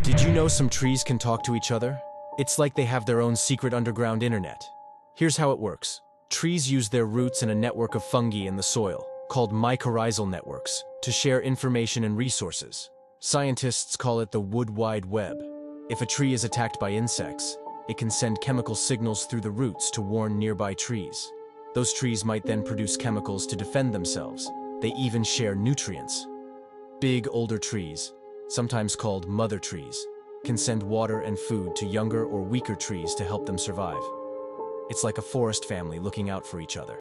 Did you know some trees can talk to each other? It's like they have their own secret underground internet. Here's how it works. Trees use their roots and a network of fungi in the soil, called mycorrhizal networks, to share information and resources. Scientists call it the wood wide web. If a tree is attacked by insects, it can send chemical signals through the roots to warn nearby trees. Those trees might then produce chemicals to defend themselves. They even share nutrients. Big, older trees, sometimes called mother trees, can send water and food to younger or weaker trees to help them survive. It's like a forest family looking out for each other.